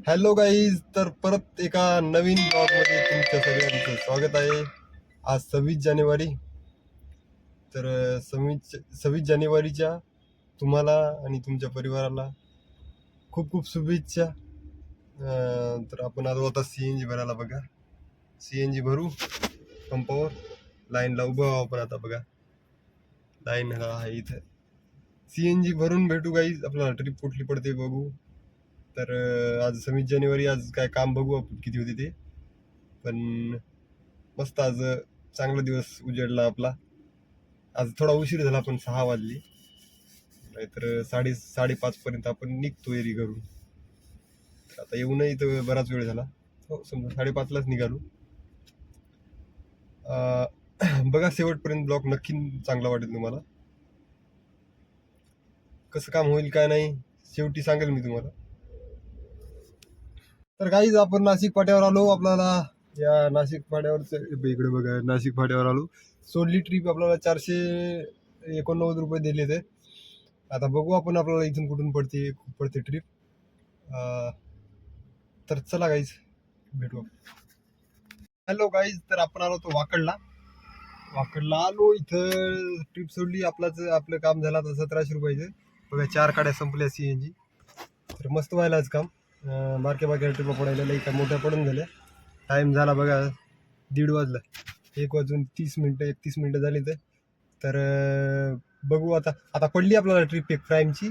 Hello guys, तर परत एका नवीन ब्लॉगमध्ये तुमच्या सगळ्यांचं स्वागत आहे. आज 26 जानेवारी. तर 26 जानेवारीच्या तुम्हाला आणि तुमच्या परिवाराला खूप खूप शुभेच्छा. तर आपण आलो आता CNG भरायला. बघा, CNG भरू पंपावर. लाईनला उभं आहो आपण आता. बघा, लाईन आहे इथं. CNG भरून भेटू गाईज. आपल्याला ट्रिप कुठली पडते बघू. तर आज 26 जानेवारी. आज काय काम बघू आपण किती होती ते. पण मस्त आज चांगला दिवस उजेडला आपला. आज थोडा उशीर झाला, पण 6 वाजले. नाहीतर 5:30 पर्यंत आपण निघतो एरी करून. आता येऊनही तर बराच वेळ झाला. हो, समजा 5:30लाच निघालो. बघा शेवटपर्यंत ब्लॉग नक्की चांगला वाटेल तुम्हाला. कसं काम होईल काय नाही शेवटी सांगेल मी तुम्हाला. तर काहीच आपण नाशिक फाट्यावर आलो. आपल्याला या नाशिक फाट्यावर इकडे बघा, नाशिक फाट्यावर आलो. सोडली ट्रिप. आपल्याला 489 रुपये दिले ते. आता बघू आपण आपल्याला इथून कुठून पडते ट्रिप. तर चला गाईज, भेटू. हॅलो गाईज, तर आपण आलो तो वाकडला आलो. इथं ट्रिप सोडली. आपलं काम झालं आता 1700 रुपयाचं. बघा, 4 गाड्या संपल्या CNG. तर मस्त व्हायला आज काम. बारक्या ट्रिपा पडायला लई का मोठ्या पडून झाल्या. टाइम झाला बघा 1:30 वाजला. 1:30 31 मिनिटं झाली. तर बघू आता. आता पडली आपल्याला ट्रिप एक प्राईमची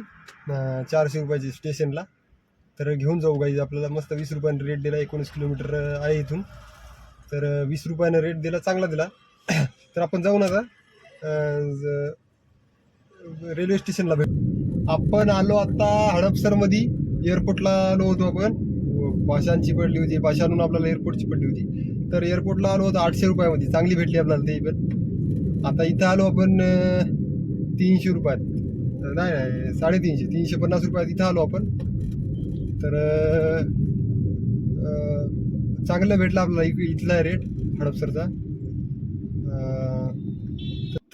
400 रुपयाची स्टेशनला. तर घेऊन जाऊ गाईज. आपल्याला मस्त 20 रुपयाने रेट दिला. 19 किलोमीटर आहे इथून. तर 20 रुपयाने रेट दिला, चांगला दिला. तर आपण जाऊ ना आता रेल्वे स्टेशनला भेटू. आपण आलो आता हडपसरमध्ये. एअरपोर्टला आलो होतो आपण. पाषाणची पडली होती, पाषाणहून आपल्याला एअरपोर्टची पडली होती. तर एअरपोर्टला आलो होतो 800 रुपयामध्ये. चांगली भेटली आपल्याला ते पण. आता इथं आलो आपण 300 रुपयात. नाही, 350, 350 रुपयात इथं आलो आपण. तर चांगलं भेटलं आपल्याला इथला रेट हडपसरचा.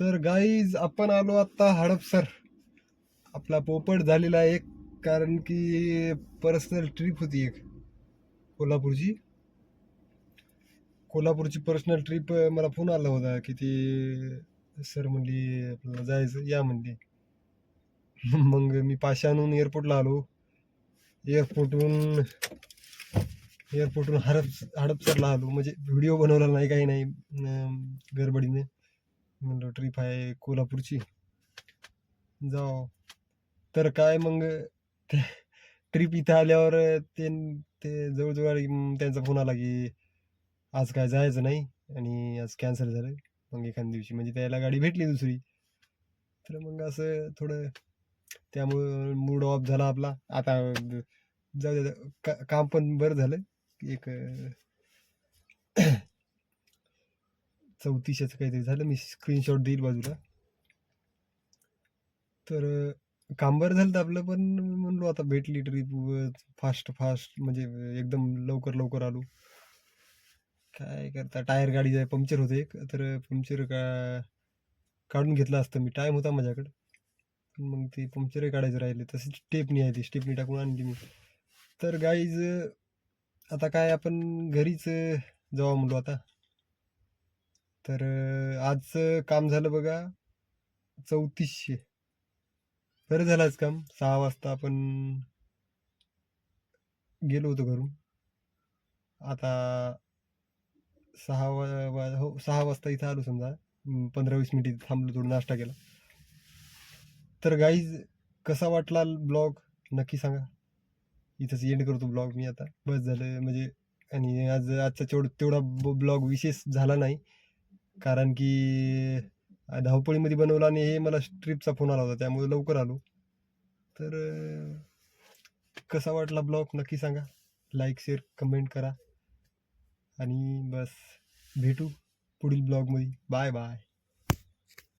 तर गाईज, आपण आलो आता हडपसर. आपला पोपट झालेला एक. कारण की पर्सनल ट्रिप होती एक कोल्हापूरची पर्सनल ट्रिप. मला फोन आला होता की ते सर म्हणली आपल्याला जायचं, या म्हणली. मग मी पाषाणहून एअरपोर्टला आलो. एअरपोर्टहून हडपसरला आलो. म्हणजे व्हिडिओ बनवला नाही, काही नाही, गडबडीने. म्हणलं ट्रिप आहे कोल्हापूरची, जाओ. तर काय मग ट्रिप इथं आल्यावर ते ते जवळजवळ त्यांचा फोन आला की आज काय जायचं नाही आणि आज कॅन्सल झालं. मग एखाद्या दिवशी म्हणजे त्याला गाडी भेटली दुसरी. तर मग असं थोडं त्यामुळं मूड ऑफ झाला आपला. आता जाऊ दे, काम पण बरं झालं. एक 3400 काहीतरी झालं. मी स्क्रीनशॉट देईल बाजूला. तर काम बरं झालं आपलं. पण म्हणलो आता भेटली ट्रिप फास्ट म्हणजे एकदम लवकर आलो. काय करता, टायर गाडीचं पंक्चर होतं एक. तर पंक्चर काढून घेतलं असतं मी, टाइम होता माझ्याकडे. मग ते पंक्चरही काढायचं राहिले. तशीच स्टेपनी आहे, ती स्टेपनी टाकून आणली मी. तर गाईज, आता काय आपण घरीच जाऊ म्हणलो आता. तर आजचं काम झालं बघा 3400. बरं झालं आज काम. 6 वाजता आपण गेलो होतो घरून. आता 6 वाजता इथं आलो समजा. 15-20 मिनिट इथं थांबलो, थोडं नाश्ता केला. तर गाईज, कसा वाटला ब्लॉग नक्की सांगा. इथंच एंड करतो ब्लॉग मी आता. बस झालं म्हणजे. आणि आजचा तेवढा ब्लॉग विशेष झाला नाही, कारण की धावपळीमध्ये बनवला आणि हे मला ट्रिपचा फोन आला होता, त्यामुळे लवकर आलो. तर कसा वाटला ब्लॉग नक्की सांगा. लाईक, शेअर, कमेंट करा. आणि बस, भेटू पुढील ब्लॉगमध्ये. Bye bye.